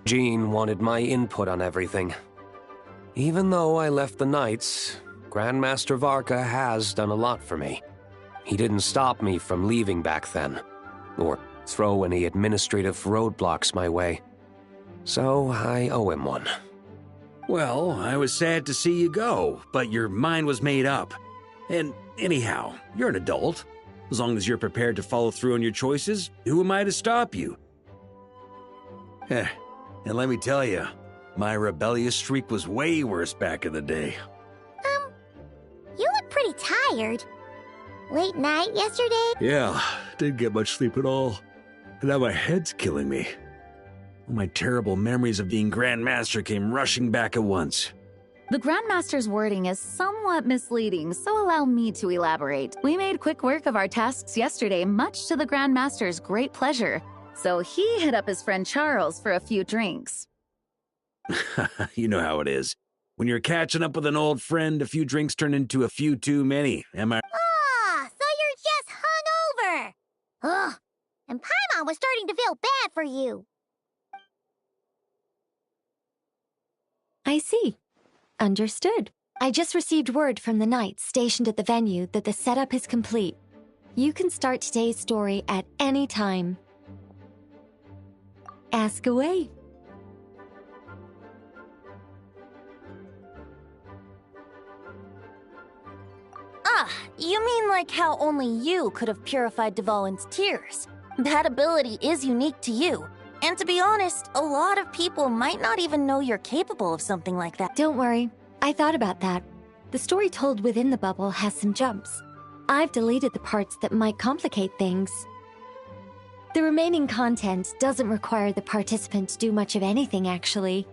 Jean wanted my input on everything. Even though I left the Knights, Grandmaster Varka has done a lot for me. He didn't stop me from leaving back then, or throw any administrative roadblocks my way. So I owe him one. Well, I was sad to see you go, but your mind was made up. And anyhow, you're an adult. As long as you're prepared to follow through on your choices, who am I to stop you? And let me tell you, my rebellious streak was way worse back in the day. You look pretty tired. Late night yesterday? Yeah, didn't get much sleep at all. And now my head's killing me. All my terrible memories of being Grandmaster came rushing back at once. The Grandmaster's wording is somewhat misleading, so allow me to elaborate. We made quick work of our tasks yesterday, much to the Grandmaster's great pleasure. So he hit up his friend Charles for a few drinks. You know how it is. When you're catching up with an old friend, a few drinks turn into a few too many, am I? Ah, so you're just hungover! Ugh, and Paimon was starting to feel bad for you. I see. Understood. I just received word from the Knights stationed at the venue that the setup is complete. You can start today's story at any time. Ask away. Ah, you mean like how only you could have purified Dvalin's tears? That ability is unique to you. And to be honest, a lot of people might not even know you're capable of something like that. Don't worry. I thought about that. The story told within the bubble has some jumps. I've deleted the parts that might complicate things. The remaining content doesn't require the participant to do much of anything, actually.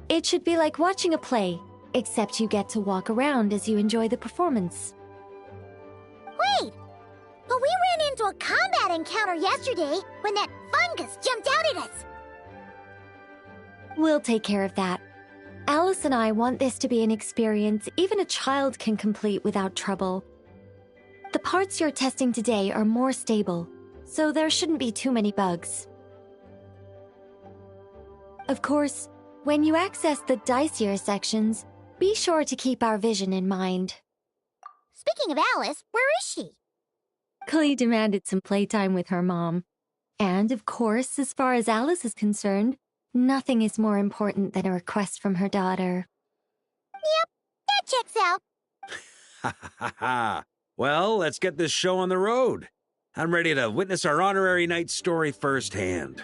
It should be like watching a play, except you get to walk around as you enjoy the performance. Wait! But we ran into a combat encounter yesterday when that fungus jumped out at us! We'll take care of that. Alice and I want this to be an experience even a child can complete without trouble. The parts you're testing today are more stable, so there shouldn't be too many bugs. Of course, when you access the dicier sections, be sure to keep our vision in mind. Speaking of Alice, where is she? Klee demanded some playtime with her mom. And of course, as far as Alice is concerned, nothing is more important than a request from her daughter. Yep, that checks out. Ha ha ha ha. Well, let's get this show on the road. I'm ready to witness our honorary knight's story firsthand.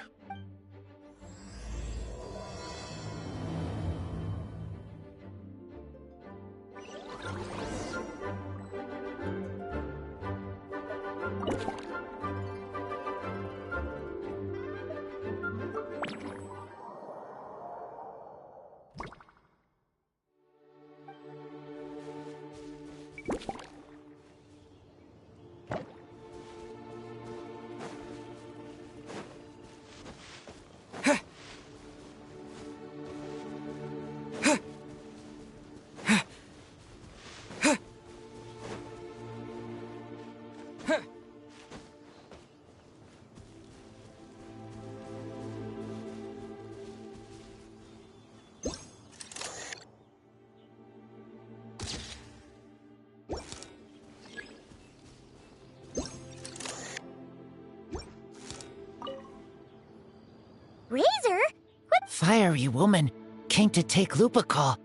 Razor? What? Fiery woman came to take Lupacol.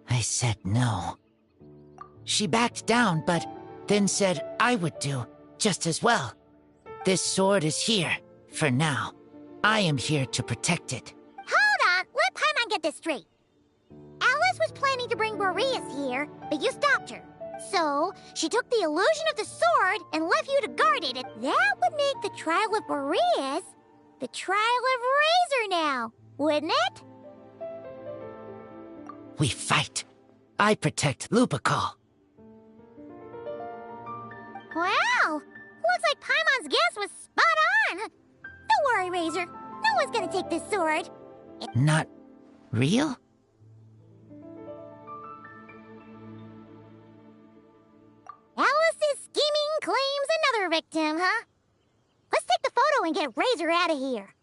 I said no. She backed down, but then said I would do just as well. This sword is here, for now. I am here to protect it. Hold on, let Paimon get this straight. Alice was planning to bring Boreas here, but you stopped her. So, she took the illusion of the sword and left you to guard it. That would make the trial of Boreas the trial of Razor now, wouldn't it? We fight. I protect Lupacol. Wow! Looks like Paimon's guess was spot on! Don't worry, Razor. No one's gonna take this sword. Not real? Alice's scheming claims another victim, huh? Let's take the photo and get Razor out of here.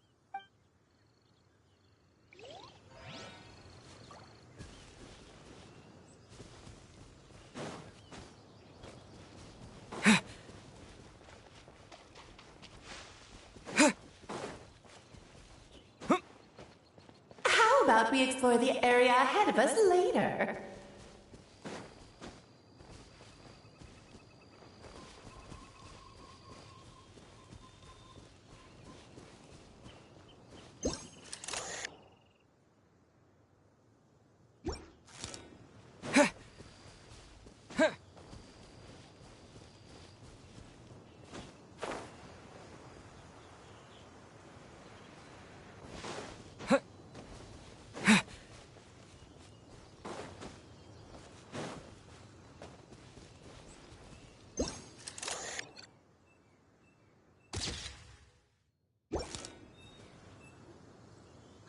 about we explore the area ahead of us later?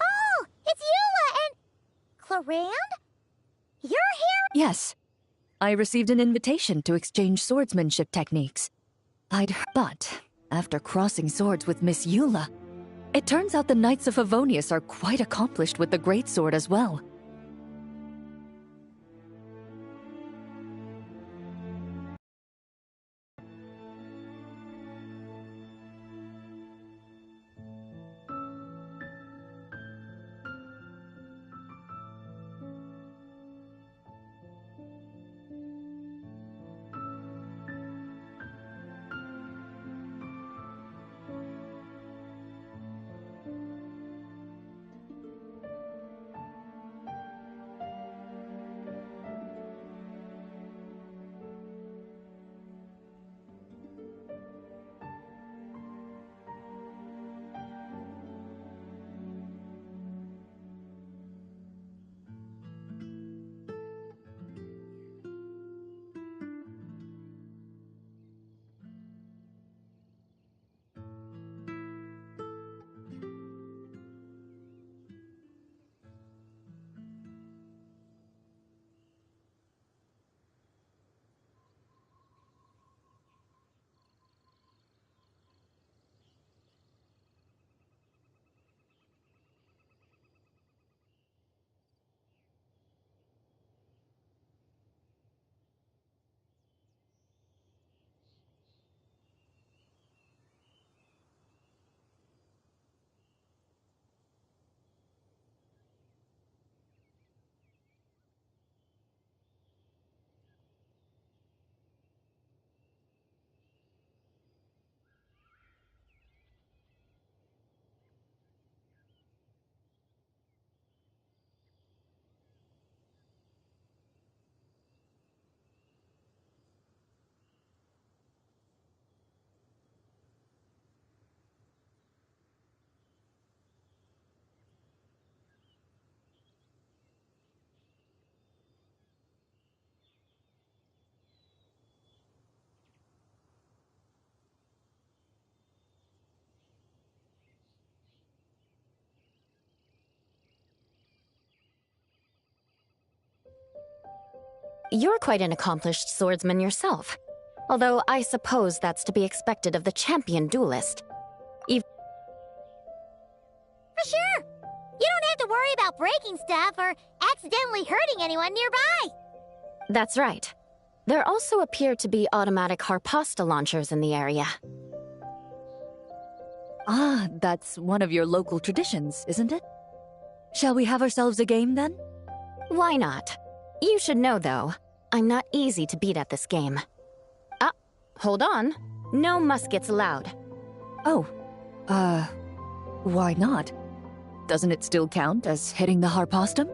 Oh, it's Eula and... Clarand? You're here? Yes. I received an invitation to exchange swordsmanship techniques. But after crossing swords with Miss Eula, it turns out the Knights of Favonius are quite accomplished with the greatsword as well. You're quite an accomplished swordsman yourself. Although I suppose that's to be expected of the champion duelist. For sure! You don't have to worry about breaking stuff or accidentally hurting anyone nearby! That's right. There also appear to be automatic harpasta launchers in the area. Ah, that's one of your local traditions, isn't it? Shall we have ourselves a game then? Why not? You should know, though, I'm not easy to beat at this game. Ah, hold on. No muskets allowed. Oh, why not? Doesn't it still count as hitting the harpastum?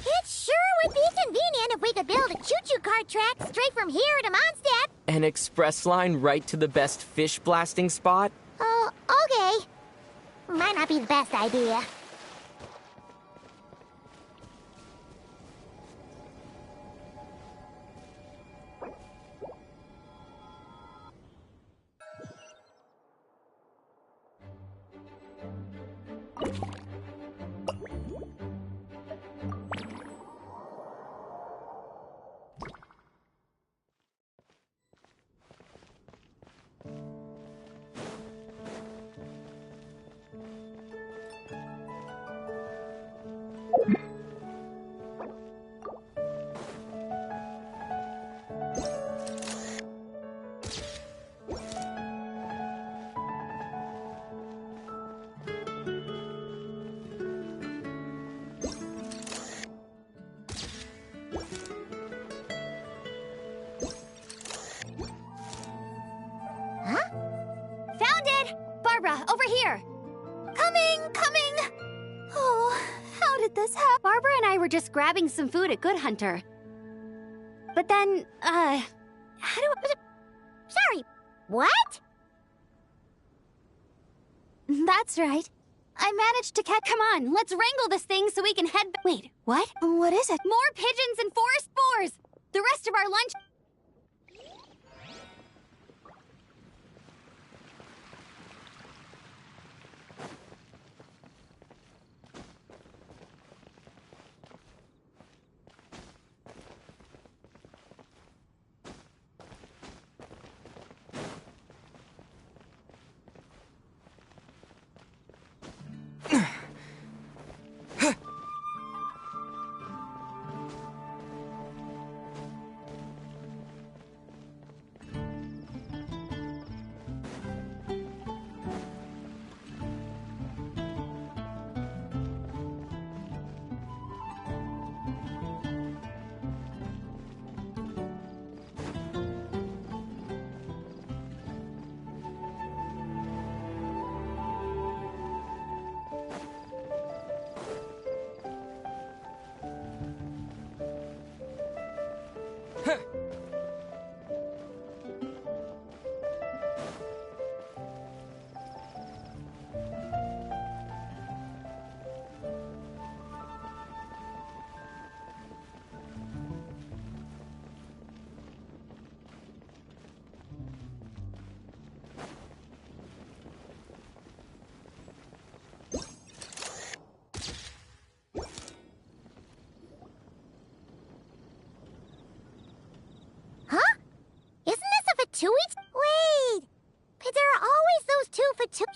It sure would be convenient if we could build a choo-choo cart track straight from here to Mondstadt. An express line right to the best fish blasting spot? Oh, okay. Might not be the best idea. Over here! Coming! Oh, how did this happen? Barbara and I were just grabbing some food at Good Hunter. But then, how do I... Sorry, what? That's right. I managed to catch... Come on, let's wrangle this thing so we can head back. Wait, what? What is it? More pigeons and forest boars! The rest of our lunch...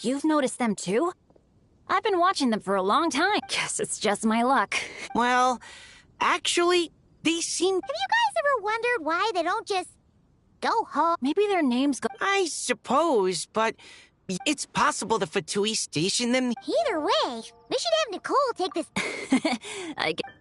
You've noticed them too? I've been watching them for a long time. Guess it's just my luck. Well, actually, they seem... Have you guys ever wondered why they don't just go home? Maybe their names go... I suppose, but it's possible the Fatui stationed them... Either way, we should have Nicole take this... I guess...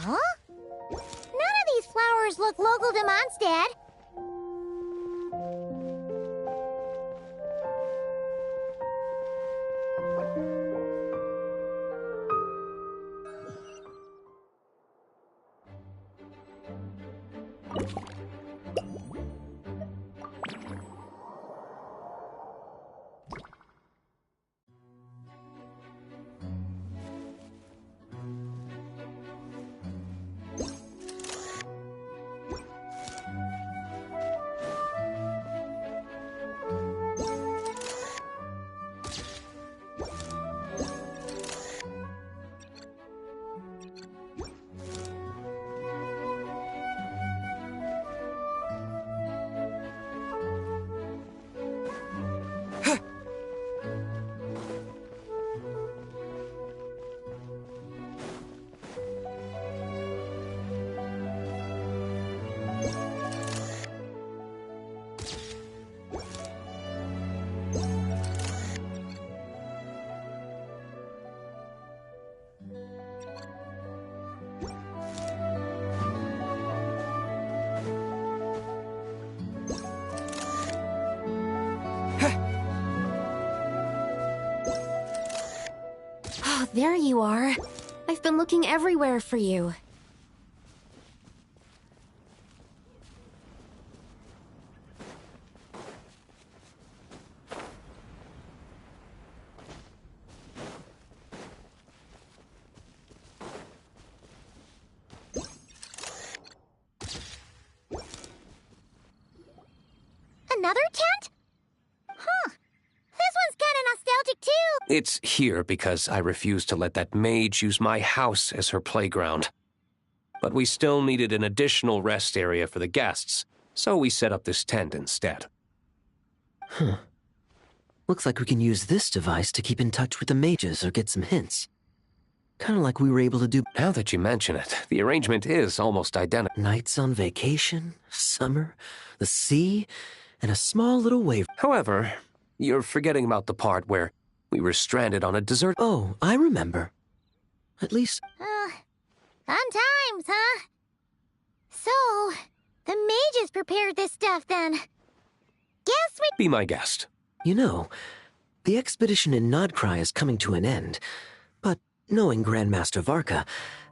Huh? None of these flowers look local to Mondstadt. there you are. I've been looking everywhere for you. Another tent? Huh. This one's kinda nostalgic too. It's here because I refused to let that mage use my house as her playground. But we still needed an additional rest area for the guests, so we set up this tent instead. Huh. Looks like we can use this device to keep in touch with the mages or get some hints. Kind of like we were able to do. Now that you mention it, the arrangement is almost identical. Nights on vacation, summer, the sea, and a small little wave. However, you're forgetting about the part where we were stranded on a desert. Oh, I remember. At least. Fun times, huh? So, the mages prepared this stuff then. Guess we... Be my guest. You know, the expedition in Nodcry is coming to an end. But knowing Grandmaster Varka,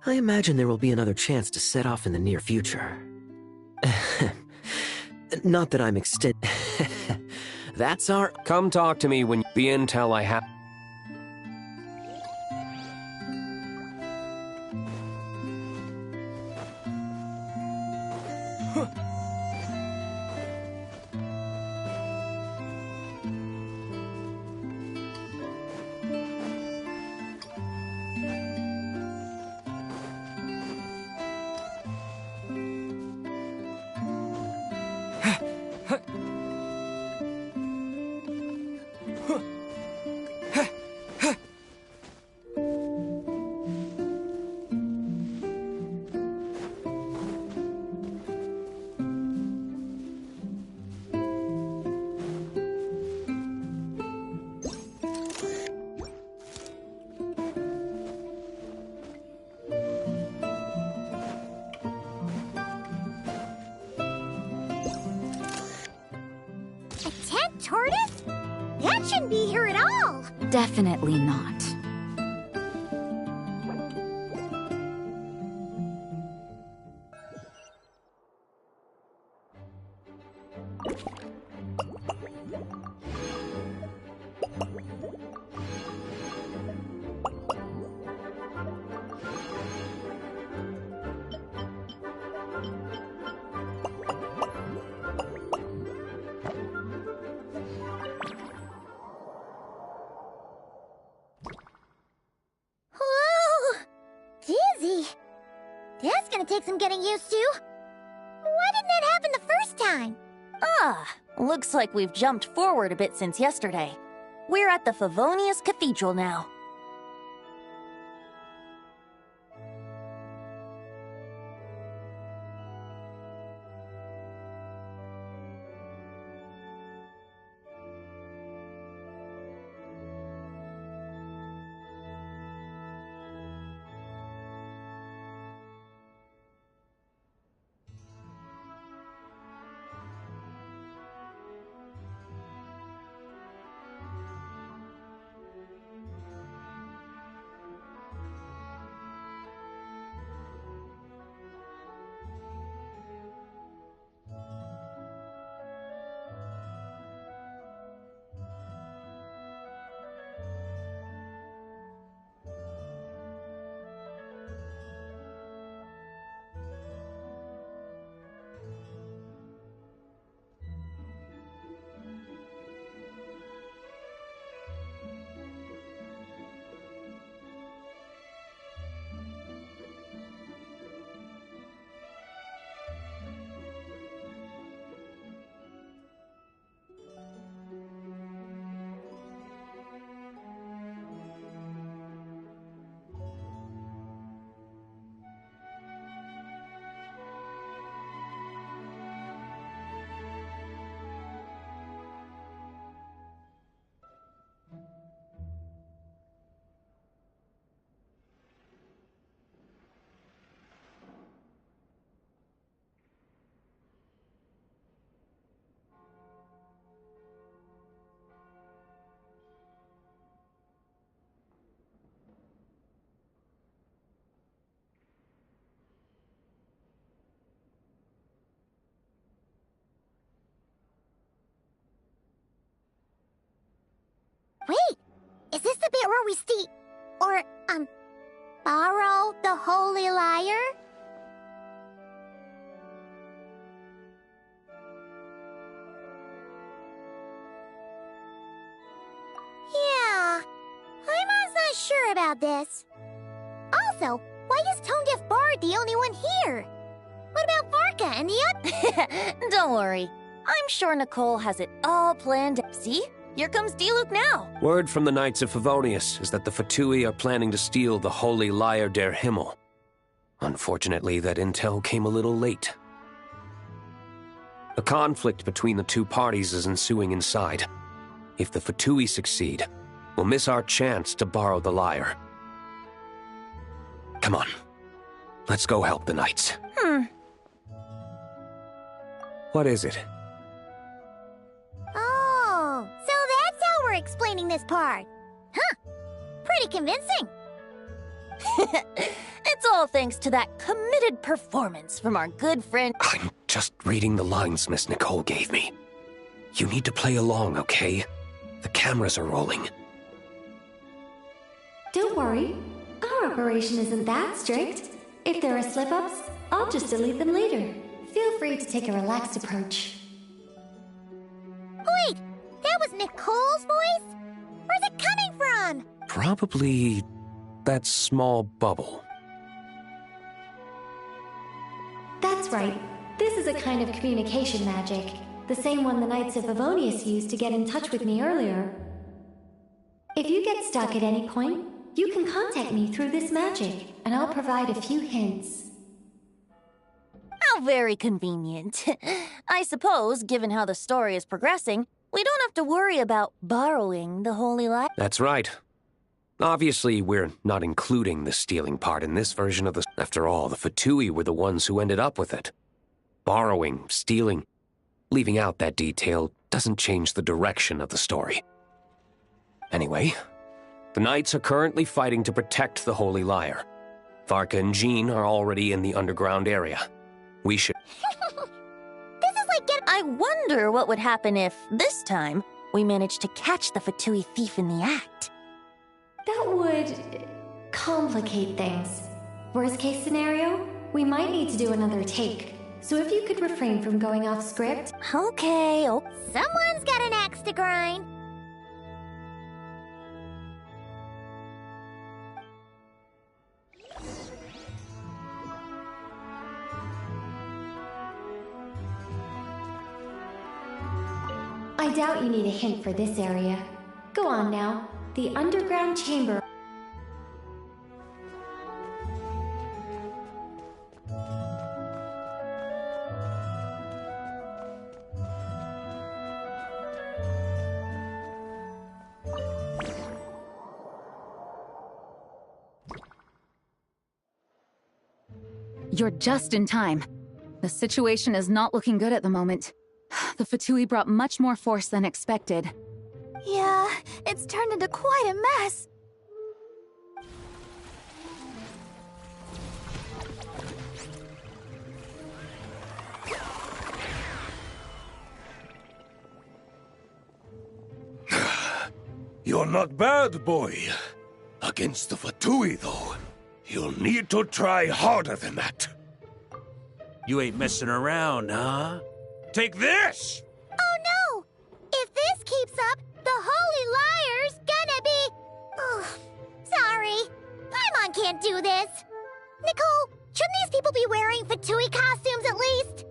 I imagine there will be another chance to set off in the near future. Not that I'm That's our... Come talk to me when the intel I have... Tortoise? That shouldn't be here at all. Definitely not. That's gonna take some getting used to. Why didn't that happen the first time? Looks like we've jumped forward a bit since yesterday. We're at the Favonius Cathedral now. Wait, is this the bit where we borrow the Holy Lyre? Yeah, I'm not sure about this. Also, why is Tone Deaf Bard the only one here? What about Varka and the other? Don't worry. I'm sure Nicole has it all planned. See? Here comes Diluc now. Word from the Knights of Favonius is that the Fatui are planning to steal the Holy Lyre der Himmel. Unfortunately, that intel came a little late. A conflict between the two parties is ensuing inside. If the Fatui succeed, we'll miss our chance to borrow the lyre. Come on. Let's go help the Knights. What is it? Oh, so that's how we're explaining this part. Huh. Pretty convincing. It's all thanks to that committed performance from our good friend. I'm just reading the lines Miss Nicole gave me. You need to play along, okay? The cameras are rolling. Don't worry. Our operation isn't that strict. If there are slip-ups, I'll just delete them later. Feel free to take a relaxed approach. Wait, that was Nicole's voice? Where's it coming from? Probably that small bubble. That's right. This is a kind of communication magic. The same one the Knights of Favonius used to get in touch with me earlier. If you get stuck at any point, you can contact me through this magic, and I'll provide a few hints. How very convenient. I suppose, given how the story is progressing, we don't have to worry about borrowing the Holy Lyre. That's right. Obviously, we're not including the stealing part in this version of the... After all, the Fatui were the ones who ended up with it. Borrowing, stealing, leaving out that detail doesn't change the direction of the story. Anyway, the Knights are currently fighting to protect the Holy Lyre. Varka and Jean are already in the underground area. We should... This is like getting... I wonder what would happen if, this time, we managed to catch the Fatui thief in the act. That would complicate things. Worst case scenario, we might need to do another take. So if you could refrain from going off script... Okay, Someone's got an axe to grind. I doubt you need a hint for this area. Go on now. The underground chamber. You're just in time. The situation is not looking good at the moment. The Fatui brought much more force than expected. Yeah, it's turned into quite a mess. You're not bad, boy. Against the Fatui, though, you'll need to try harder than that. You ain't messing around, huh? Take this! Oh no! If this keeps up, the Holy Lyre's gonna be... Ugh, sorry. Paimon can't do this. Nicole, shouldn't these people be wearing Fatui costumes at least?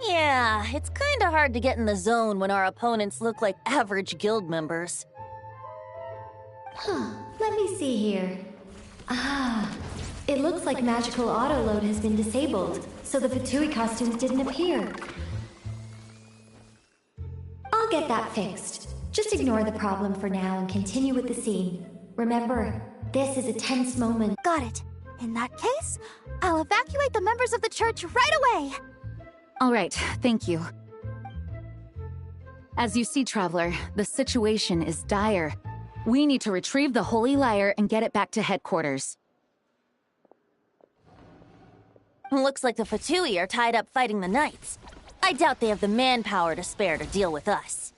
Yeah, it's kinda hard to get in the zone when our opponents look like average guild members. Let me see here. It looks like magical autoload has been disabled, so the Fatui costumes didn't appear. I'll get that fixed. Just ignore the problem for now and continue with the scene. Remember, this is a tense moment. Got it. In that case, I'll evacuate the members of the church right away. All right, thank you. As you see, Traveler, the situation is dire. We need to retrieve the Holy Lyre and get it back to headquarters. Looks like the Fatui are tied up fighting the Knights. I doubt they have the manpower to spare to deal with us.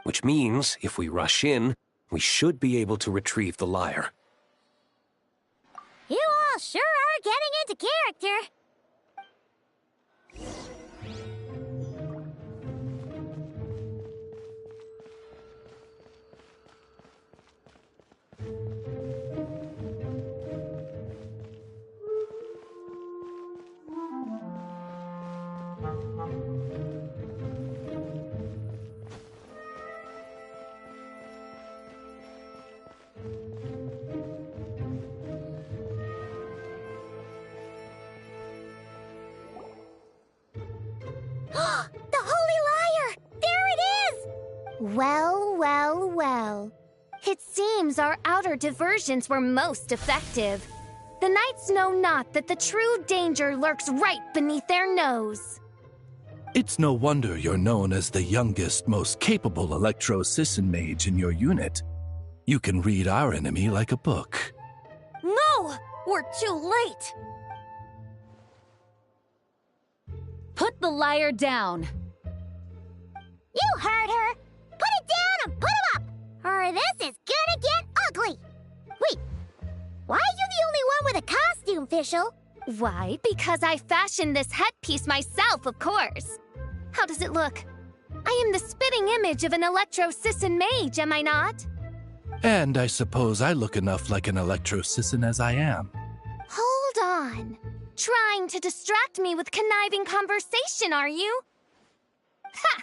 which means if we rush in, we should be able to retrieve the lyre. You all sure are getting into character. The Holy Lyre! There it is! Well, well, well. It seems our outer diversions were most effective. The knights know not that the true danger lurks right beneath their nose. It's no wonder you're known as the youngest, most capable electro-Sisson mage in your unit. You can read our enemy like a book. No! We're too late! Put the lyre down. You heard her! Put it down and put him up! Or this is gonna get ugly! Wait, why are you the only one with a costume, Fischl? Why? Because I fashioned this headpiece myself, of course. How does it look? I am the spitting image of an electro-Sisson mage, am I not? And I suppose I look enough like an electro-Sisson as I am. Hold on. Trying to distract me with conniving conversation, are you? Ha!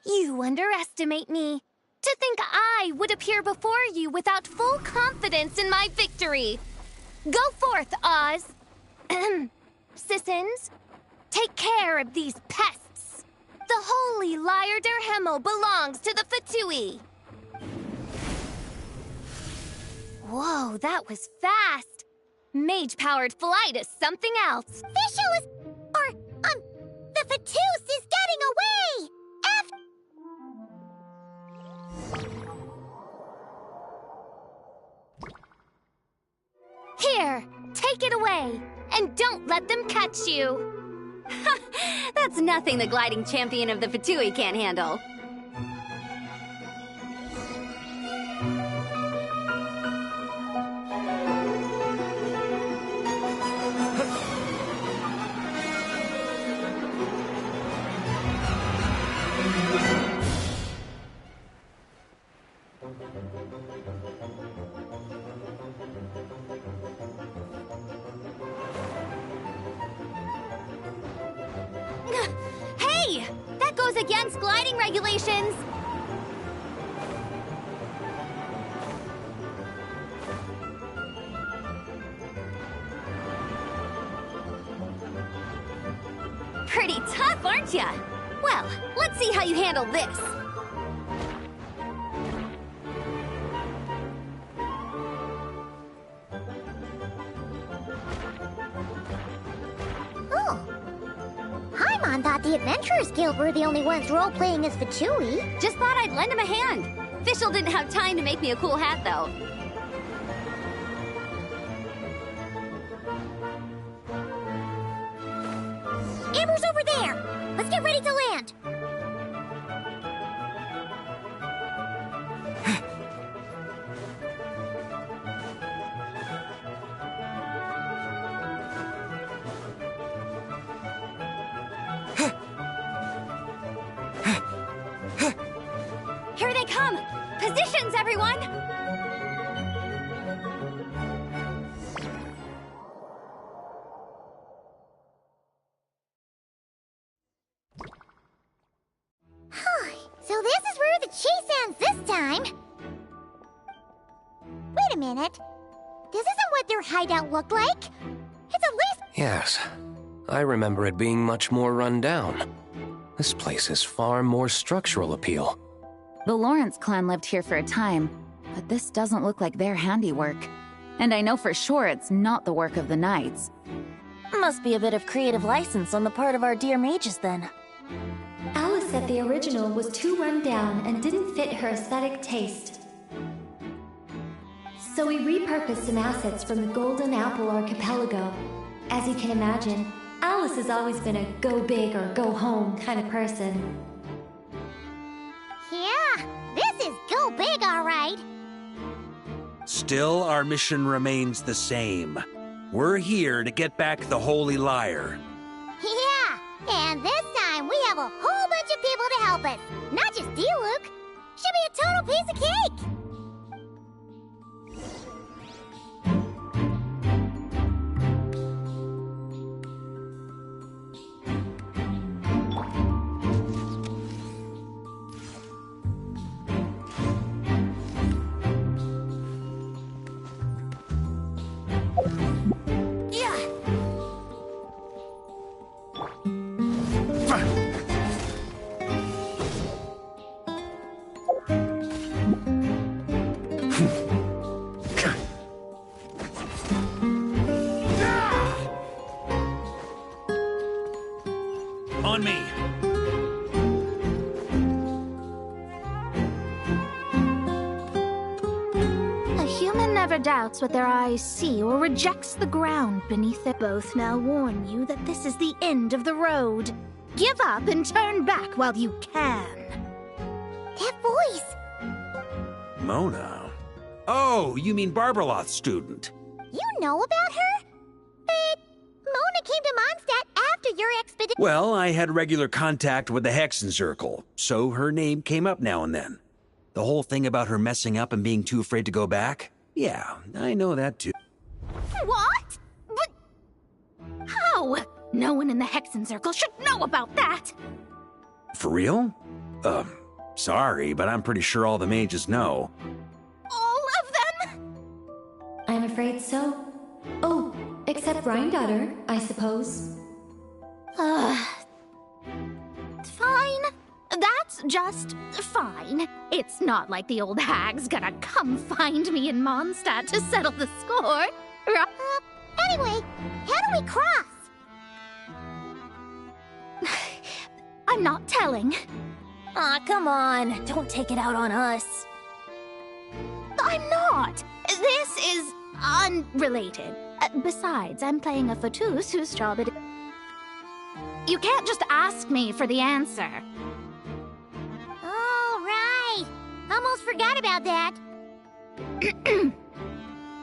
You underestimate me. To think I would appear before you without full confidence in my victory. Go forth, Oz. Sissons, take care of these pests. The holy Lyre der Himmel belongs to the Fatui. Whoa, that was fast. Mage-powered flight is something else. Fischl is... the Fatus is getting away! Here, take it away, and don't let them catch you. That's nothing the gliding champion of the Fatui can't handle. Hey! That goes against gliding regulations! Pretty tough, aren't ya? Well, let's see how you handle this. Paimon thought the Adventurers Guild were the only ones role-playing as Fatui. Just thought I'd lend him a hand. Fischl didn't have time to make me a cool hat, though. Amber's over there! Let's get ready to land! Here they come! Positions, everyone! So this is where the chase ends this time! Wait a minute. This isn't what their hideout looked like. It's at least... Yes, I remember it being much more run down. This place has far more structural appeal. The Lawrence clan lived here for a time, but this doesn't look like their handiwork. And I know for sure it's not the work of the knights. Must be a bit of creative license on the part of our dear mages, then. Alice said the original was too run down and didn't fit her aesthetic taste. So we repurposed some assets from the Golden Apple Archipelago. As you can imagine, Alice has always been a go big or go home kind of person. Yeah, this bag, all right. Still, our mission remains the same. We're here to get back the Holy Lyre. Yeah, and this time we have a whole bunch of people to help us. Not just you, Luke. Should be a total piece of cake. On me. A human never doubts what their eyes see or rejects the ground beneath their. Both now warn you that this is the end of the road. Give up and turn back while you can. That voice. Mona? Oh, you mean Barbarloth's student. You know about her? But Mona came to Mondstadt after your expedition. Well, I had regular contact with the Hexen Circle, so her name came up now and then. The whole thing about her messing up and being too afraid to go back? Yeah, I know that too. What? But how? No one in the Hexen Circle should know about that. For real? Sorry, but I'm pretty sure all the mages know. All of them? I'm afraid so. Oh, except Rhindaughter, I suppose. Fine. That's just fine. It's not like the old hag's gonna come find me in Mondstadt to settle the score. Anyway, how do we cross? I'm not telling. Aw, come on. Don't take it out on us. I'm not. This is unrelated. Besides, I'm playing a Fatus whose job it is. You can't just ask me for the answer. All right. Almost forgot about that.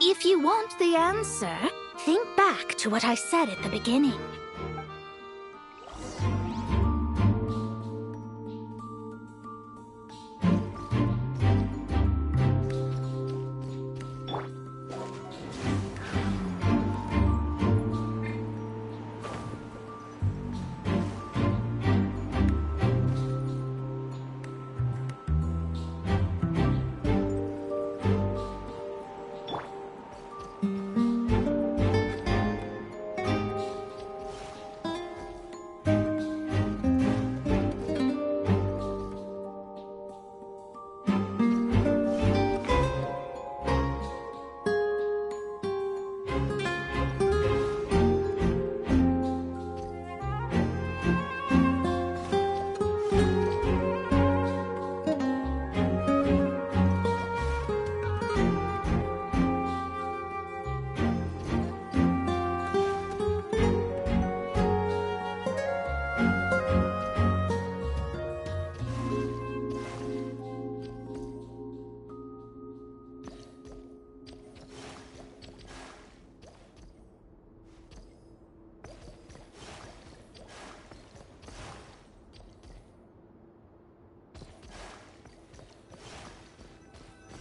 If you want the answer, think back to what I said at the beginning.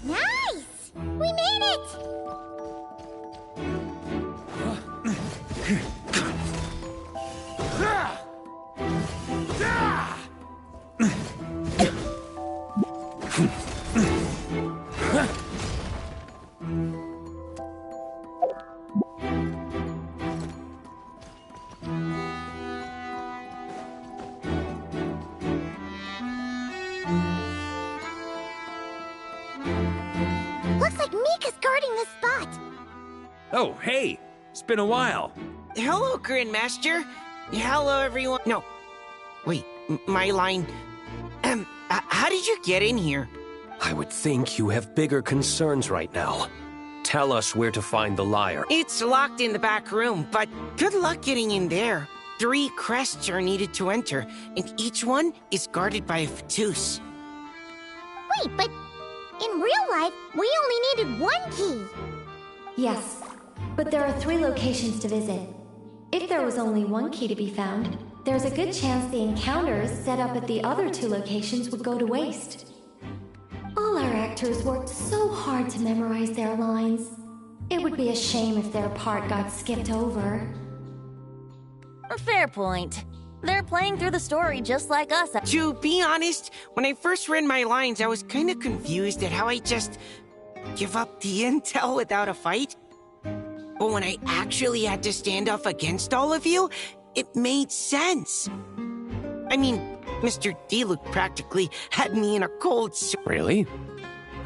Nice! We made it! Looks like Mika's guarding this spot. Oh, hey! It's been a while. Hello, Grandmaster. Hello, everyone. No. Wait, my line. How did you get in here? I would think you have bigger concerns right now. Tell us where to find the lyre. It's locked in the back room, but good luck getting in there. 3 crests are needed to enter, and each one is guarded by a Fatus. Wait, but In real life, we only needed 1 key. Yes, but there are 3 locations to visit. If there was only 1 key to be found, there's a good chance the encounters set up at the other 2 locations would go to waste. All our actors worked so hard to memorize their lines. It would be a shame if their part got skipped over. Fair point. They're playing through the story just like us. To be honest, when I first read my lines, I was kind of confused at how I just give up the intel without a fight. But when I actually had to stand up against all of you, it made sense. I mean, Mr. Diluc practically had me in a cold sweat. Really?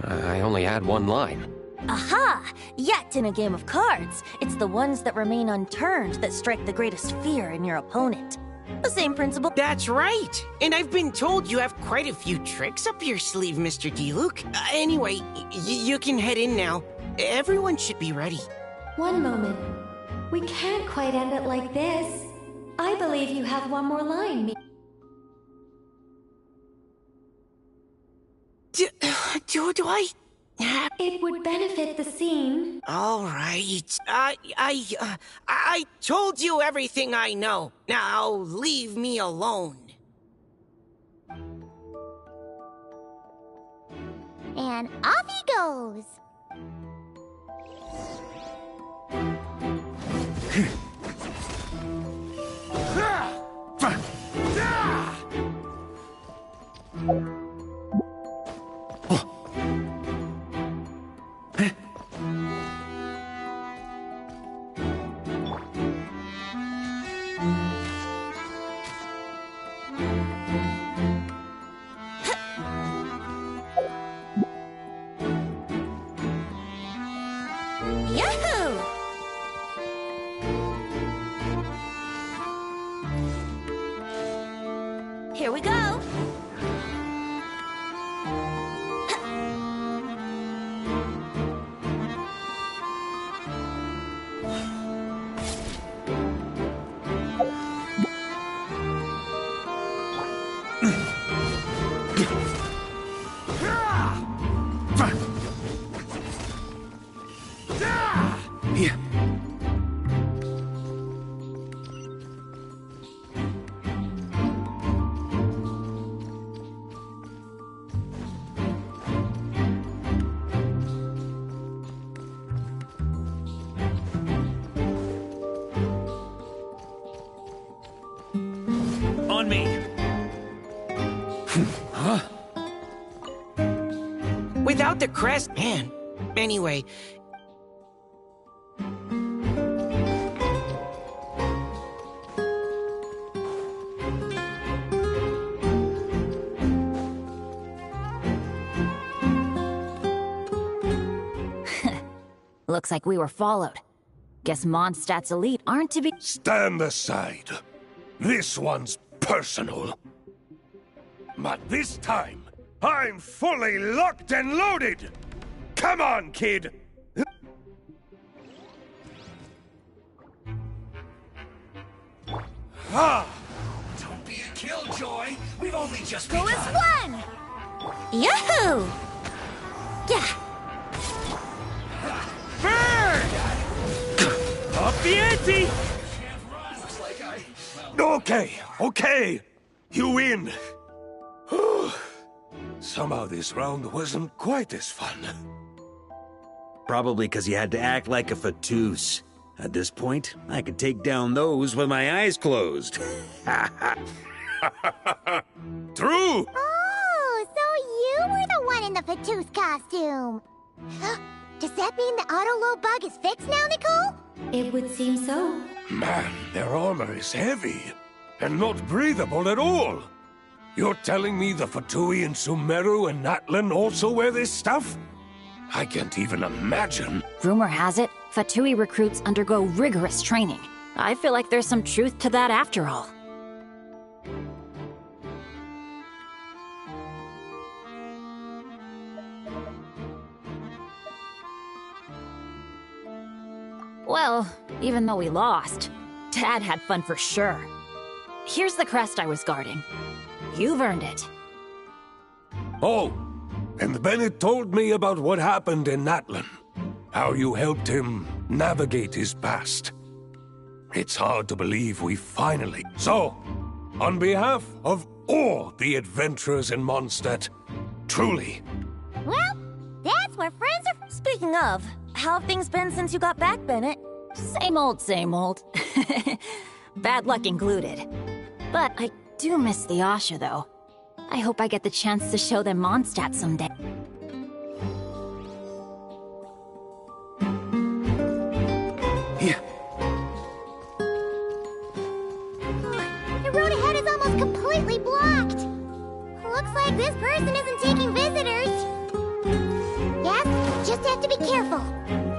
I only had 1 line. Aha! Yet in a game of cards, it's the ones that remain unturned that strike the greatest fear in your opponent. The same principle. That's right! And I've been told you have quite a few tricks up your sleeve, Mr. Diluc. Anyway, you can head in now. Everyone should be ready. One moment. We can't quite end it like this. I believe you have 1 more line. Do I? It would benefit the scene. All right. I told you everything I know. Now leave me alone. And off he goes. Yahoo! Here we go. On me. Huh? Without the crest, man. Anyway. Looks like we were followed. Guess Mondstadt's elite aren't to be— Stand aside. This one's personal. But this time, I'm fully locked and loaded! Come on, kid! Ah! Don't be a killjoy! We've only just Go begun! as one! Yahoo! Yeah! Burn! Up the ante! Okay. You win. Somehow this round wasn't quite as fun. Probably because you had to act like a fatus. At this point, I could take down those with my eyes closed. True! Oh, so you were the one in the Fatus costume. Does that mean the auto-load bug is fixed now, Nicole? It would seem so. Man, their armor is heavy, and not breathable at all. You're telling me the Fatui and Sumeru and Natlan also wear this stuff? I can't even imagine. Rumor has it, Fatui recruits undergo rigorous training. I feel like there's some truth to that after all. Well, even though we lost, Dad had fun for sure. Here's the crest I was guarding. You've earned it. Oh, And Bennett told me about what happened in Natlan. How you helped him navigate his past. It's hard to believe we finally... So, on behalf of all the adventurers in Mondstadt, truly... Well, that's where friends are... Speaking of, how have things been since you got back, Bennett? Same old, same old. Bad luck included. But I do miss the Asha, though. I hope I get the chance to show them Mondstadt someday. Yeah. The road ahead is almost completely blocked. Looks like this person isn't taking visitors. Yes, just have to be careful.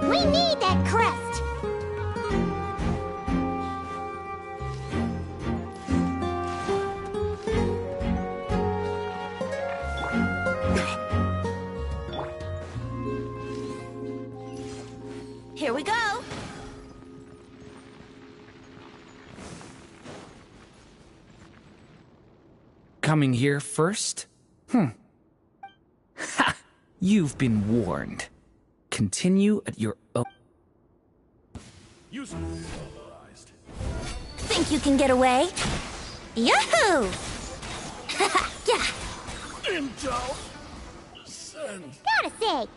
We need that crest. Here we go. Coming here first? Ha! You've been warned. Continue at your own... Think you can get away? Yahoo! Yeah. Intel. Send. Gotta say,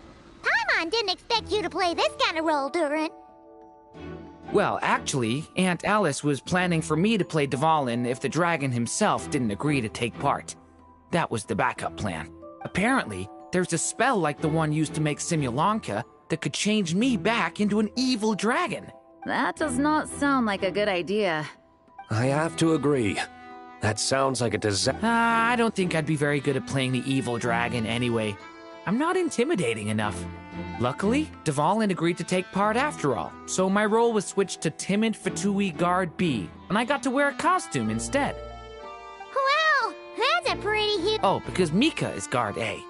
Paimon didn't expect you to play this kind of role, Durin. Well, actually, Aunt Alice was planning for me to play Dvalin if the dragon himself didn't agree to take part. That was the backup plan. Apparently, there's a spell like the one used to make Simulanka that could change me back into an evil dragon. That does not sound like a good idea. I have to agree. That sounds like a disaster. I don't think I'd be very good at playing the evil dragon anyway. I'm not intimidating enough. Luckily, Dvalin agreed to take part after all, so my role was switched to timid Fatui Guard B, and I got to wear a costume instead. Wow, that's a pretty huge... Oh, because Mika is Guard A.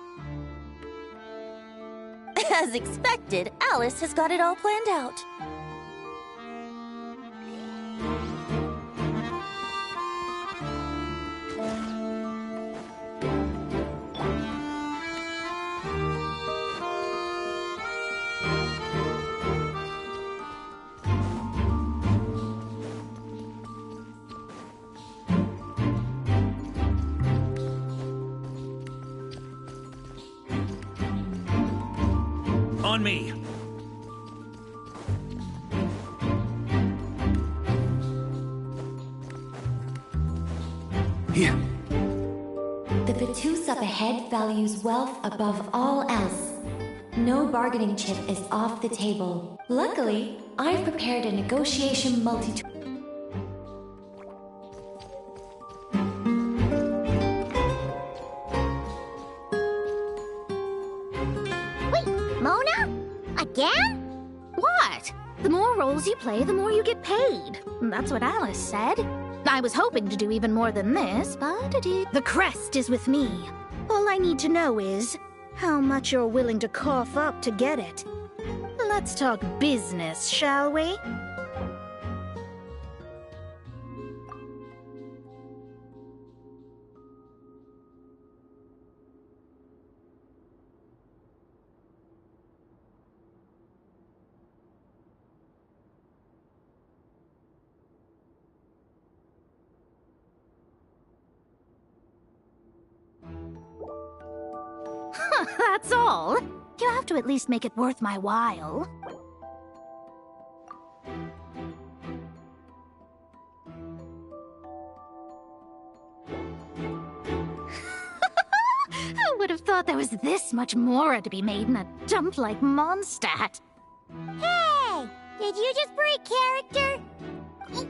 As expected, Alice has got it all planned out. On me. Here. The Vatus up ahead values wealth above all else. No bargaining chip is off the table. Luckily, I've prepared a negotiation multi-tool. Again? What? The more roles you play, the more you get paid. That's what Alice said. I was hoping to do even more than this, but the crest is with me. All I need to know is how much you're willing to cough up to get it. Let's talk business, shall we? That's all. You have to at least make it worth my while. I would have thought there was this much more to be made in a dump like Mondstadt. Hey! Did you just break character?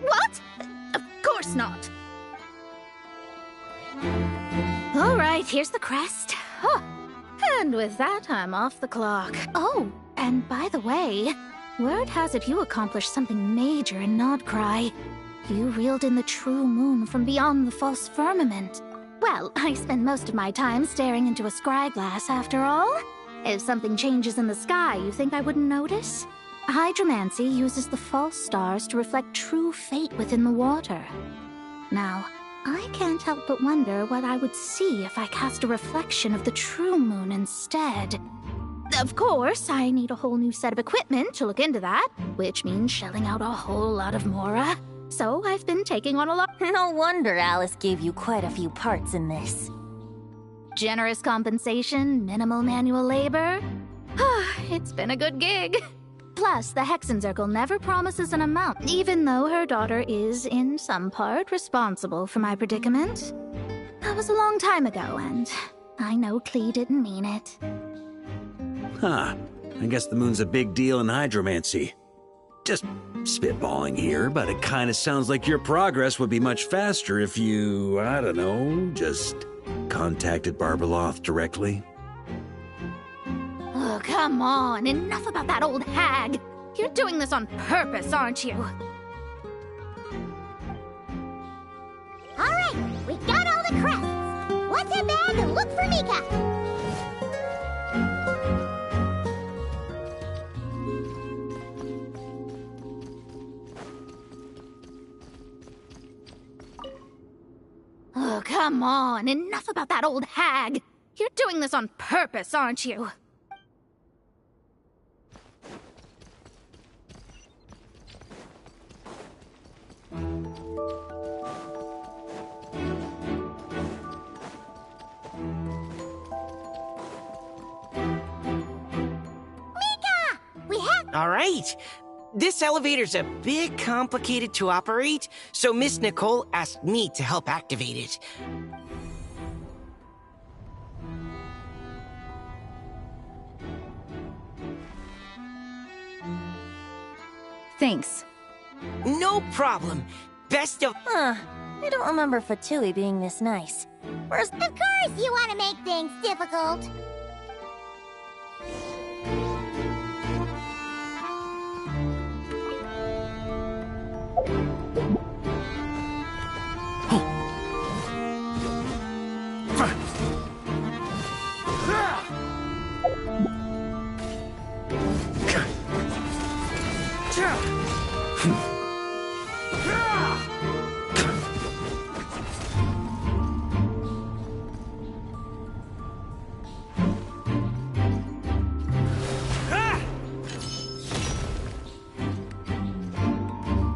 What? Of course not. All right, here's the crest. Huh. And with that, I'm off the clock. Oh, and by the way, word has it you accomplished something major in Nodcry. You reeled in the true moon from beyond the false firmament. Well, I spend most of my time staring into a scryglass, after all. If something changes in the sky, you think I wouldn't notice? Hydromancy uses the false stars to reflect true fate within the water. Now, I can't help but wonder what I would see if I cast a reflection of the true moon instead. Of course, I need a whole new set of equipment to look into that, which means shelling out a whole lot of mora. So I've been taking on a lot. No wonder Alice gave you quite a few parts in this. Generous compensation, minimal manual labor. It's been a good gig. Plus, the Hexen Circle never promises an amount, even though her daughter is, in some part, responsible for my predicament. That was a long time ago, and I know Klee didn't mean it. Huh. I guess the moon's a big deal in hydromancy. Just spitballing here, but it kinda sounds like your progress would be much faster if you, I don't know, just contacted Barbeloth directly. Oh, come on. Enough about that old hag. You're doing this on purpose, aren't you? All right, we got all the crests. What's her bag and look for Mika? Oh, come on. Enough about that old hag. You're doing this on purpose, aren't you? All right. This elevator's a bit complicated to operate, so Miss Nicole asked me to help activate it. Thanks. No problem. Best of... I don't remember Fatui being this nice. Where's... Of course you want to make things difficult.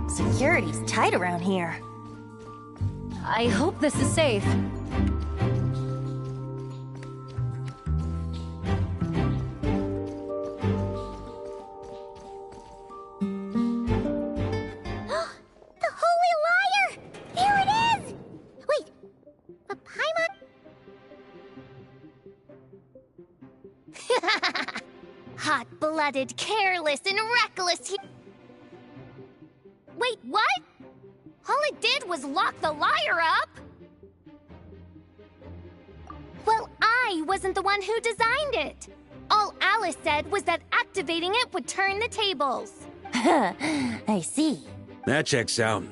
Security's tight around here. I hope this is safe. Hot-blooded, careless, and reckless. Wait, what? All it did was lock the liar up. Well, I wasn't the one who designed it. All Alice said was that activating it would turn the tables. I see. That checks out.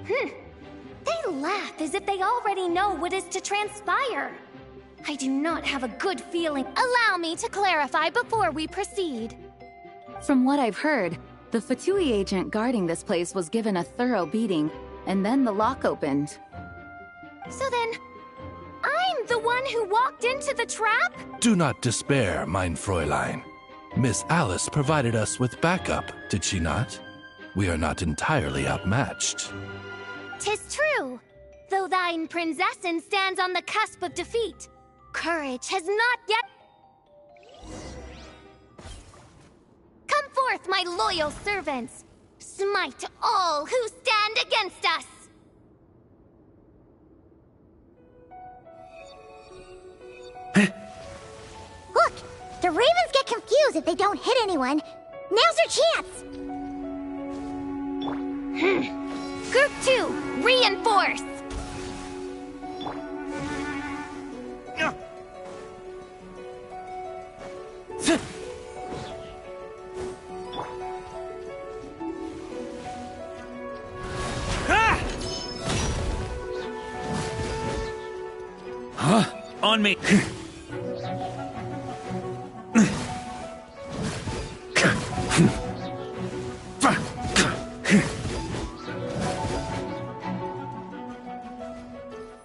They laugh as if they already know what is to transpire. I do not have a good feeling. Allow me to clarify before we proceed. From what I've heard, the Fatui agent guarding this place was given a thorough beating, and then the lock opened. So then, I'm the one who walked into the trap? Do not despair, mein Fräulein. Miss Alice provided us with backup, did she not? We are not entirely outmatched. 'Tis true, though thine Prinzessin stands on the cusp of defeat. Courage has not yet... Come forth, my loyal servants! Smite all who stand against us! Look! The Ravens get confused if they don't hit anyone. Now's their chance! Group 2, reinforce! Huh? On me!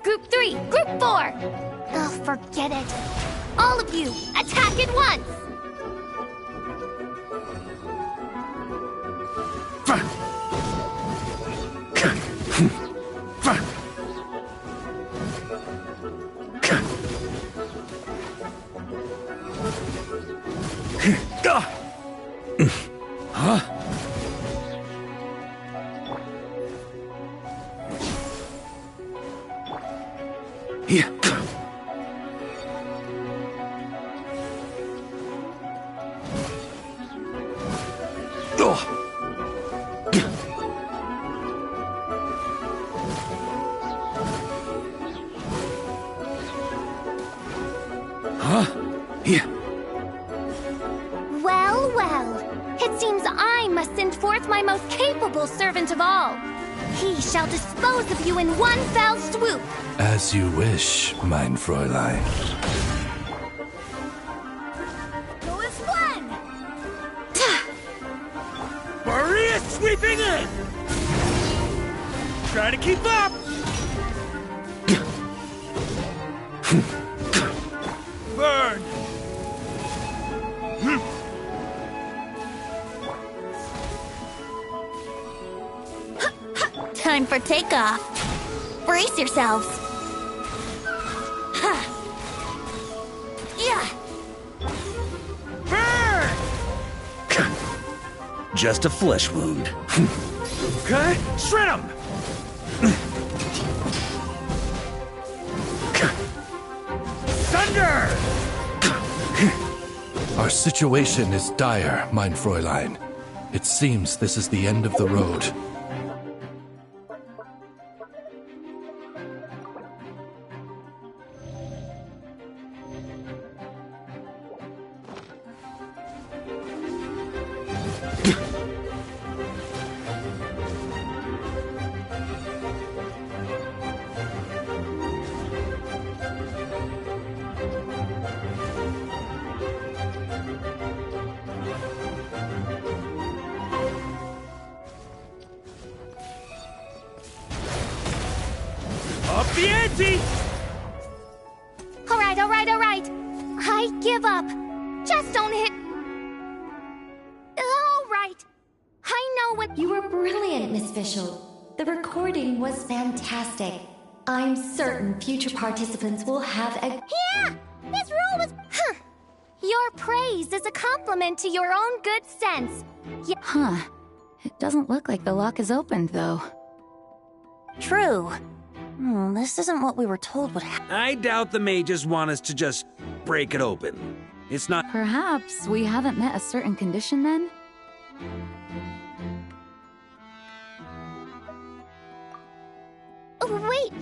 Group 3, Group 4! Oh, forget it. All of you, attack at once! Huh? Yeah. Huh? Yeah. Well, well. It seems I must send forth my most capable servant of all. He shall dispose of you in one fell swoop. As you wish, mein Fräulein. Go as one! Maria's sweeping in! Try to keep up! Burn! Time for takeoff. Brace yourselves. Ha! Yeah! Burn! Just a flesh wound. Okay, shred 'em! Thunder! Our situation is dire, mein Fräulein. It seems this is the end of the road. Up the ante! Alright, alright, alright. I give up. Just don't hit... Alright. I know what... You were brilliant, Miss Fischl. The recording was fantastic. I'm certain future participants will have a... Yeah! This rule was... Huh. Your praise is a compliment to your own good sense. Huh. It doesn't look like the lock is opened, though. True. This isn't what we were told would happen. I doubt the mages want us to just break it open. It's not... Perhaps we haven't met a certain condition, then? Oh, wait!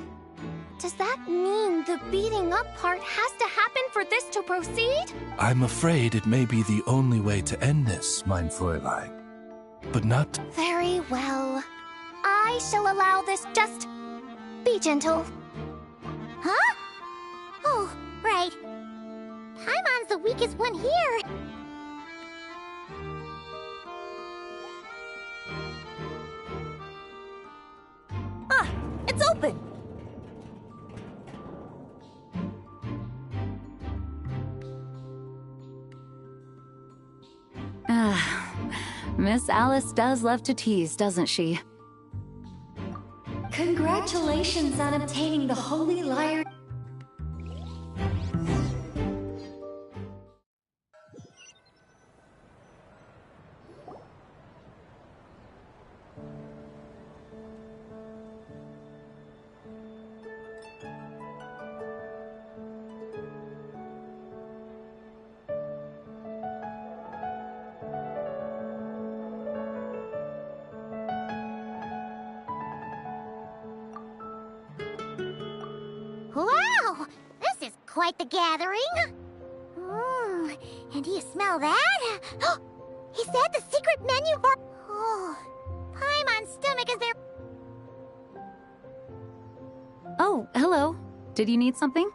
Does that mean the beating up part has to happen for this to proceed? I'm afraid it may be the only way to end this, mein Fräulein. But not... Very well. I shall allow this. Just be gentle. Huh? Oh, right. Paimon's the weakest one here. Ah, it's open! Miss Alice does love to tease, doesn't she? Congratulations on obtaining the Holy Lyre. Wow! This is quite the gathering. And do you smell that? He said the secret menu for... Oh, Paimon's stomach is there. Oh, hello. Did you need something?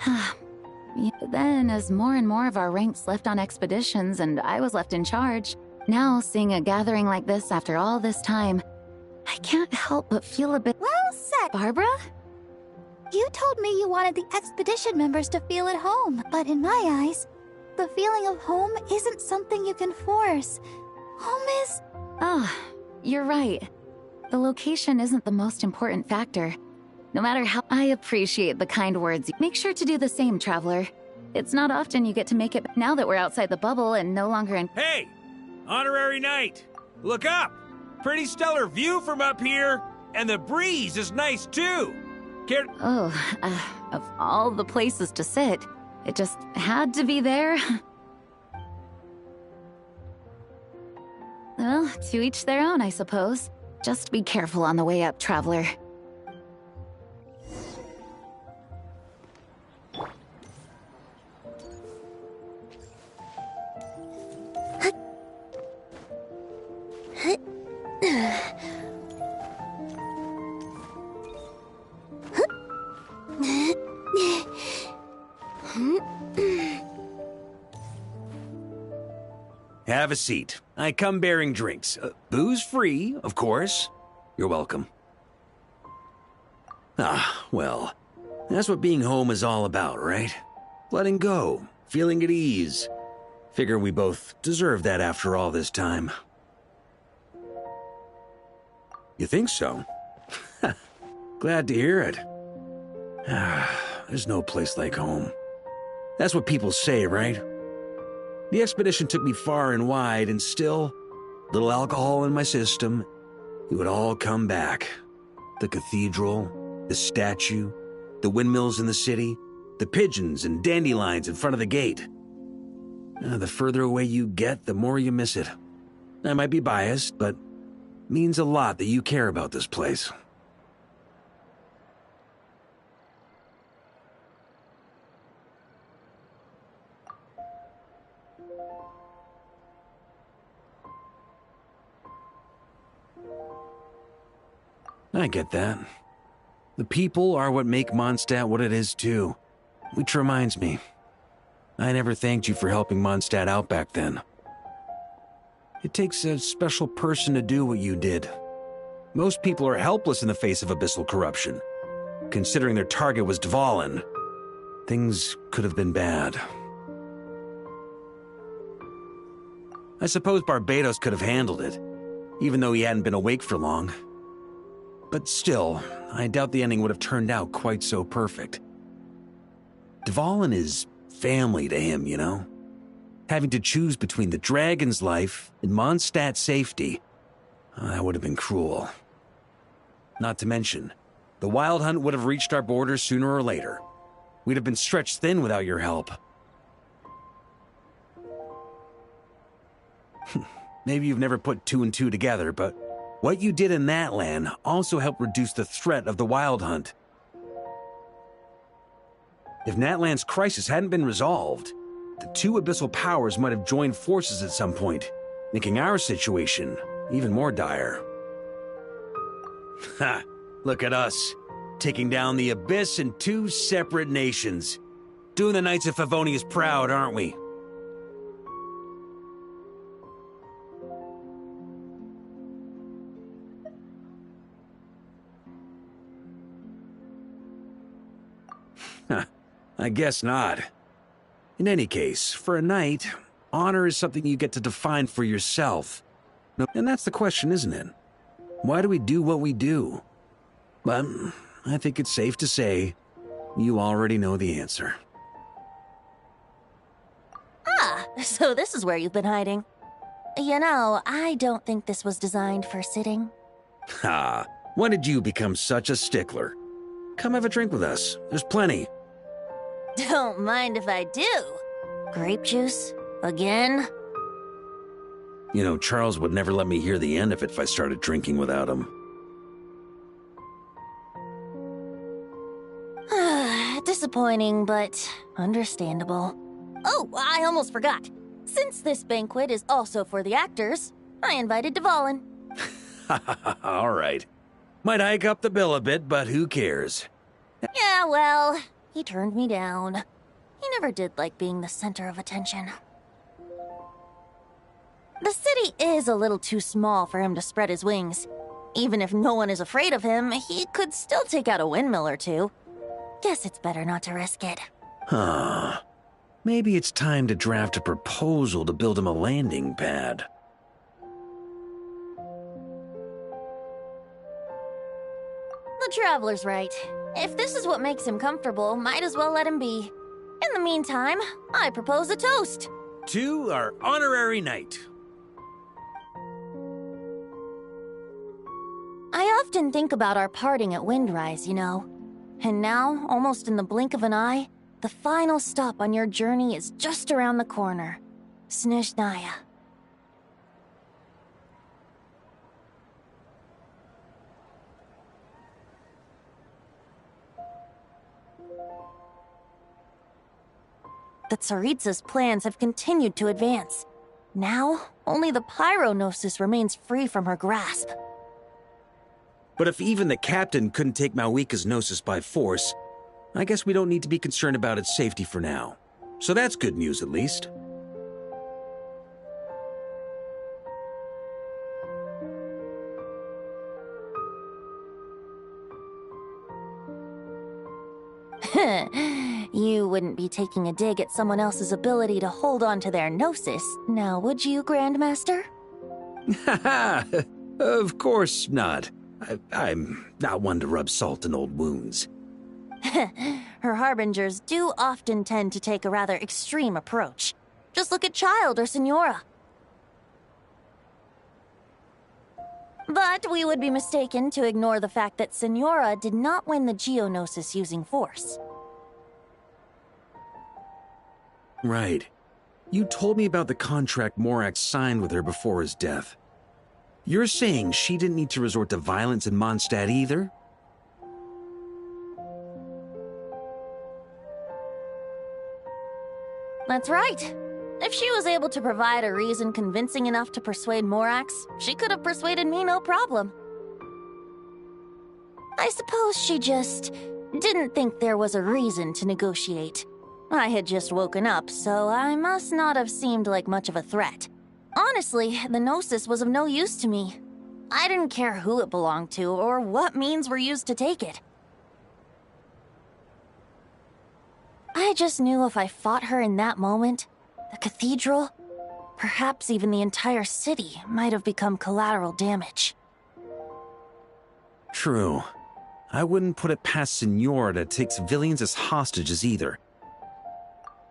Yeah, but then, as more and more of our ranks left on expeditions and I was left in charge, now seeing a gathering like this after all this time, I can't help but feel a bit... Well said. Barbara? You told me you wanted the expedition members to feel at home, but in my eyes, the feeling of home isn't something you can force. Home is... Ah, you're right. The location isn't the most important factor. No matter how... I appreciate the kind words. Make sure to do the same, Traveler. It's not often you get to make it now that we're outside the bubble and no longer in... Hey! Honorary Knight! Look up! Pretty stellar view from up here, and the breeze is nice too! Of all the places to sit, it just had to be there. Well, to each their own, I suppose. Just be careful on the way up, Traveler. Have a seat. I come bearing drinks. Booze free, of course. You're welcome. Ah, well, that's what being home is all about, right? Letting go, feeling at ease. Figure we both deserve that after all this time. You think so? Glad to hear it. There's no place like home. That's what people say, right? The expedition took me far and wide, and still, little alcohol in my system, it would all come back. The cathedral, the statue, the windmills in the city, the pigeons and dandelions in front of the gate. The further away you get, the more you miss it. I might be biased, but it means a lot that you care about this place. I get that. The people are what make Mondstadt what it is, too. Which reminds me, I never thanked you for helping Mondstadt out back then. It takes a special person to do what you did. Most people are helpless in the face of abyssal corruption. Considering their target was Dvalin, things could have been bad. I suppose Barbados could have handled it, even though he hadn't been awake for long. But still, I doubt the ending would have turned out quite so perfect. Dvalin is family to him, you know? Having to choose between the dragon's life and Mondstadt's safety, that would have been cruel. Not to mention, the Wild Hunt would have reached our borders sooner or later. We'd have been stretched thin without your help. Maybe you've never put two and two together, but what you did in that land also helped reduce the threat of the Wild Hunt. If Natlan's crisis hadn't been resolved, the two abyssal powers might have joined forces at some point, making our situation even more dire. Ha! Look at us, taking down the Abyss in two separate nations. Doing the Knights of Favonius proud, aren't we? I guess not. In any case, for a knight, honor is something you get to define for yourself. And that's the question, isn't it? Why do we do what we do? But I think it's safe to say you already know the answer. Ah, so this is where you've been hiding. You know, I don't think this was designed for sitting. Ha! When did you become such a stickler? Come have a drink with us. There's plenty. Don't mind if I do. Grape juice? Again? You know, Charles would never let me hear the end of it if I started drinking without him. Disappointing, but understandable. Oh, I almost forgot. Since this banquet is also for the actors, I invited Dvalin. All right. Might hike up the bill a bit, but who cares? Yeah, well, he turned me down. He never did like being the center of attention. The city is a little too small for him to spread his wings. Even if no one is afraid of him, he could still take out a windmill or two. Guess it's better not to risk it. Huh. Maybe it's time to draft a proposal to build him a landing pad. The Traveler's right. If this is what makes him comfortable, might as well let him be. In the meantime, I propose a toast. To our honorary knight. I often think about our parting at Windrise, you know. And now, almost in the blink of an eye, the final stop on your journey is just around the corner. Snezhnaya. The Tsaritsa's plans have continued to advance. Now, only the Pyronosis remains free from her grasp. But if even the captain couldn't take Malwika's Gnosis by force, I guess we don't need to be concerned about its safety for now. So that's good news, at least. You wouldn't be taking a dig at someone else's ability to hold on to their Gnosis, now would you, Grandmaster? Haha! Of course not. I'm not one to rub salt in old wounds. Her harbingers do often tend to take a rather extreme approach. Just look at Child or Senora. But we would be mistaken to ignore the fact that Senora did not win the Geonosis using force. Right. You told me about the contract Morax signed with her before his death. You're saying she didn't need to resort to violence in Mondstadt either? That's right. If she was able to provide a reason convincing enough to persuade Morax, she could have persuaded me no problem. I suppose she just didn't think there was a reason to negotiate. I had just woken up, so I must not have seemed like much of a threat. Honestly, the Gnosis was of no use to me. I didn't care who it belonged to or what means were used to take it. I just knew if I fought her in that moment, the cathedral, perhaps even the entire city, might have become collateral damage. True. I wouldn't put it past Senora to take civilians as hostages either.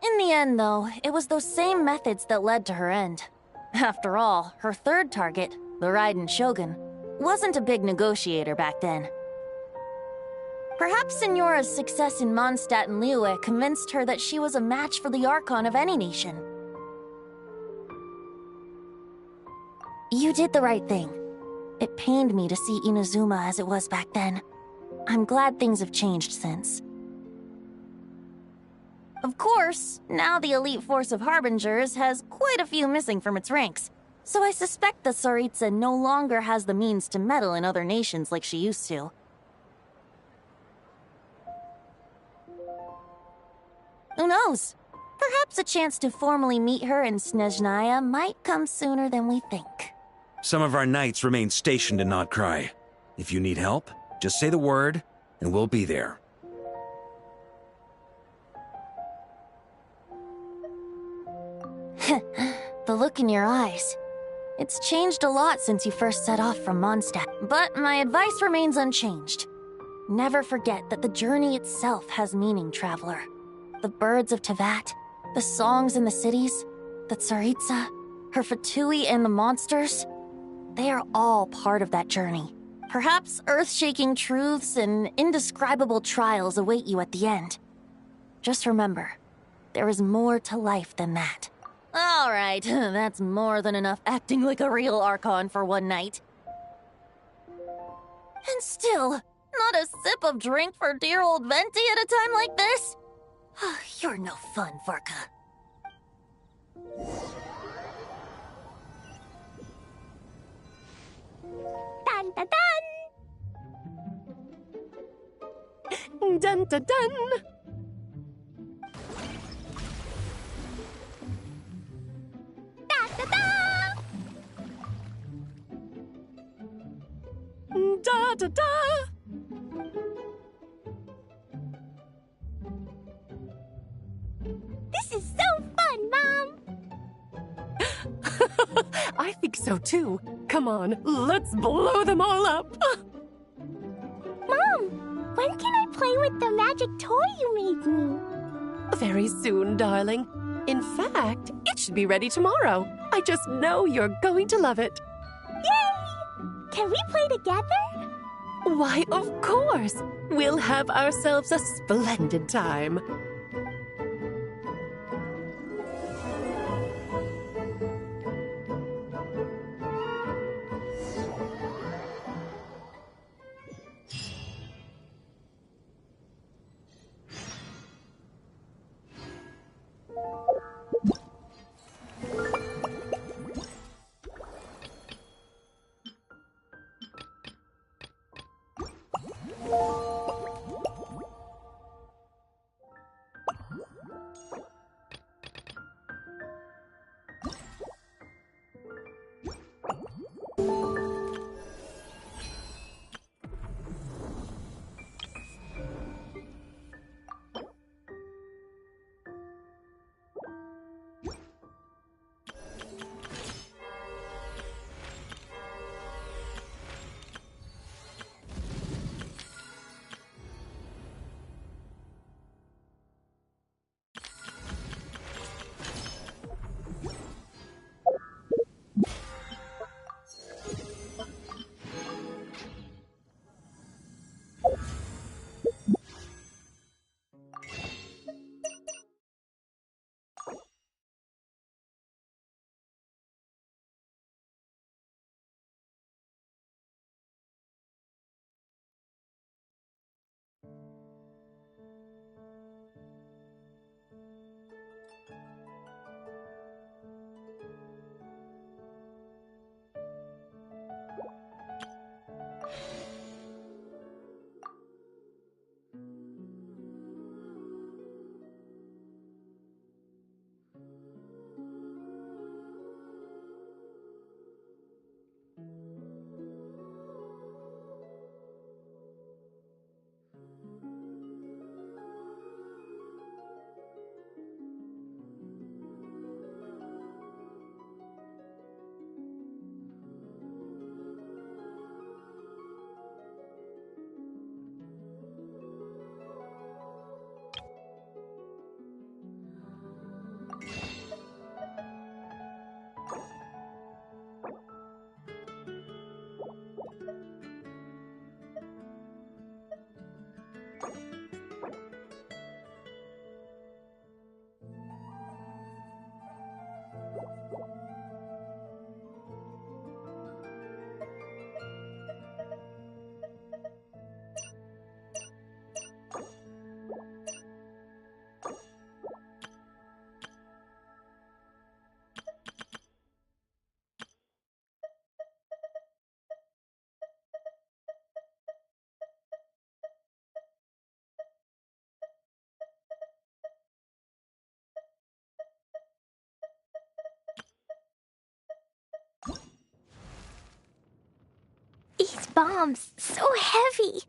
In the end, though, it was those same methods that led to her end. After all, her third target, the Raiden Shogun, wasn't a big negotiator back then. Perhaps Senora's success in Mondstadt and Liyue convinced her that she was a match for the Archon of any nation. You did the right thing. It pained me to see Inazuma as it was back then. I'm glad things have changed since. Of course, now the elite force of Harbingers has quite a few missing from its ranks, so I suspect the Tsaritsa no longer has the means to meddle in other nations like she used to. Who knows? Perhaps a chance to formally meet her in Snezhnaya might come sooner than we think. Some of our knights remain stationed in Notcry. If you need help, just say the word, and we'll be there. The look in your eyes. It's changed a lot since you first set off from Mondstadt, but my advice remains unchanged. Never forget that the journey itself has meaning, traveler. The birds of Tevat, the songs in the cities, the Tsaritsa, her Fatui and the monsters, they are all part of that journey. Perhaps earth-shaking truths and indescribable trials await you at the end. Just remember, there is more to life than that. All right, that's more than enough acting like a real Archon for one night. And still, not a sip of drink for dear old Venti at a time like this? You're no fun, Varka. Dun dun dun! Dun dun dun! Da da da! Da-da-da! This is so fun, Mom! I think so too. Come on, let's blow them all up! Mom, when can I play with the magic toy you made me? Very soon, darling. In fact, it should be ready tomorrow. I just know you're going to love it. Yay! Can we play together? Why, of course! We'll have ourselves a splendid time. These bombs, so heavy.